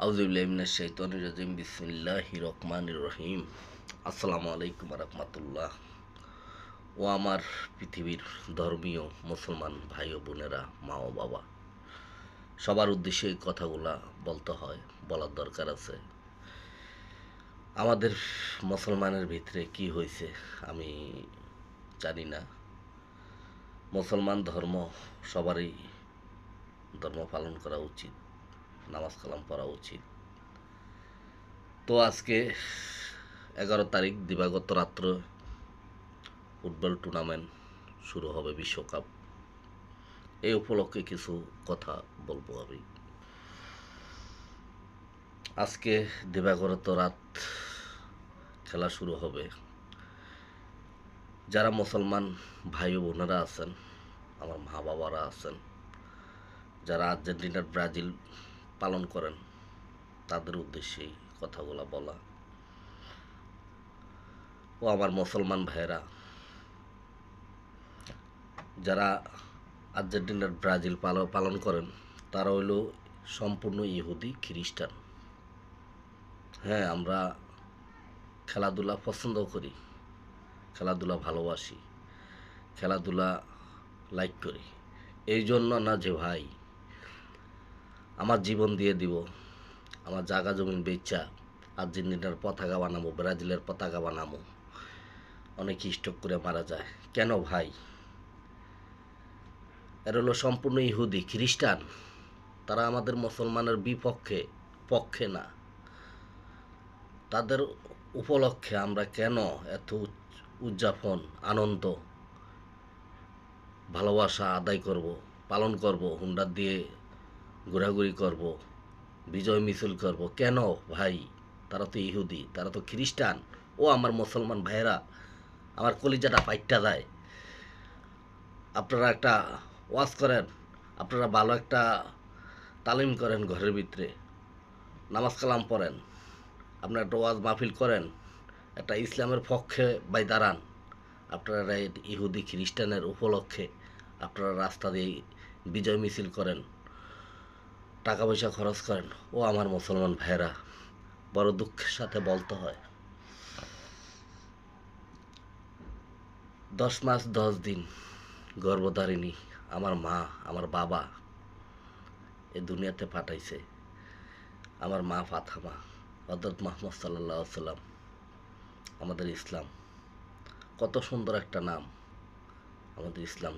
আউযুবিল্লাহি মিনাশ শাইতানির রাজিম বিসমিল্লাহির রহমানির রহিম। আসসালামু আলাইকুম রাহমাতুল্লাহ। ও আমার পৃথিবীর ধর্মীয় মুসলমান ভাই ও বোনেরা, মা ও বাবা, সবার উদ্দেশ্যে এই কথাগুলা বলতে হয়, বলার দরকার আছে। আমাদের মুসলমানের ভিতরে কি হয়েছে আমি জানি না। মুসলমান ধর্ম সবারই ধর্ম পালন করা উচিত, নামাজ কালাম পড়া উচিত। তো আজকে 11 তারিখ দিবাগত রাত্র ফুটবল টুর্নামেন্ট শুরু হবে, বিশ্বকাপ। এই উপলক্ষে কিছু কথা বলবো আমি। আজকে দিবাগত রাত খেলা শুরু হবে। যারা মুসলমান ভাই ও বোনেরা আছেন, আমার মা বাবারা আছেন, যারা আর্জেন্টিনার ব্রাজিল পালন করেন, তাদের উদ্দেশ্যেই কথাগুলো বলা। ও আমার মুসলমান ভাইয়েরা, যারা আর্জেন্টিনার ব্রাজিল পালন করেন, তারা হইল সম্পূর্ণ ইহুদি খ্রিস্টান। হ্যাঁ, আমরা খেলাধুলা পছন্দ করি, খেলাধুলা ভালোবাসি, খেলাধুলা লাইক করি। এই জন্য না যে ভাই আমার জীবন দিয়ে দিব, আমার জায়গা জমিন বেচা আর্জেন্টিনার পতাকা বানাবো, ব্রাজিলের পতাকা বানাবো, অনেকে স্ট্রোক করে মারা যায়। কেন ভাই? এরা হলো সম্পূর্ণ ইহুদি খ্রিস্টান। তারা আমাদের মুসলমানের বিপক্ষে, পক্ষে না। তাদের উপলক্ষে আমরা কেন এত উদযাপন, আনন্দ, ভালোবাসা আদায় করব, পালন করব, হুন্ডার দিয়ে ঘোরাঘুরি করব, বিজয় মিছিল করব? কেন ভাই? তারা তো ইহুদি, তারা তো খ্রিস্টান। ও আমার মুসলমান ভাইয়েরা, আমার কলিজাটা ফাইটটা যায়। আপনারা একটা ওয়াজ করেন, আপনারা ভালো একটা তালিম করেন, ঘরের ভিতরে নামাজ কালাম পড়েন, আপনারা একটা ওয়াজ মাহফিল করেন, একটা ইসলামের পক্ষে বাই দাঁড়ান। আপনারা ইহুদি খ্রিস্টানের উপলক্ষে আপনারা রাস্তা দিয়ে বিজয় মিছিল করেন, টাকা পয়সা খরচ করেন। ও আমার মুসলমান ভাইয়েরা, বড় দুঃখের সাথে বলতে হয়, 10 মাস 10 দিন গর্ভধারিণী আমার মা, আমার বাবা এ দুনিয়াতে পাঠাইছে। আমার মা ফাতেমা, হযরত মুহাম্মদ সাল্লাল্লাহু আলাইহি সাল্লাম, আমাদের ইসলাম। কত সুন্দর একটা নাম আমাদের ইসলাম।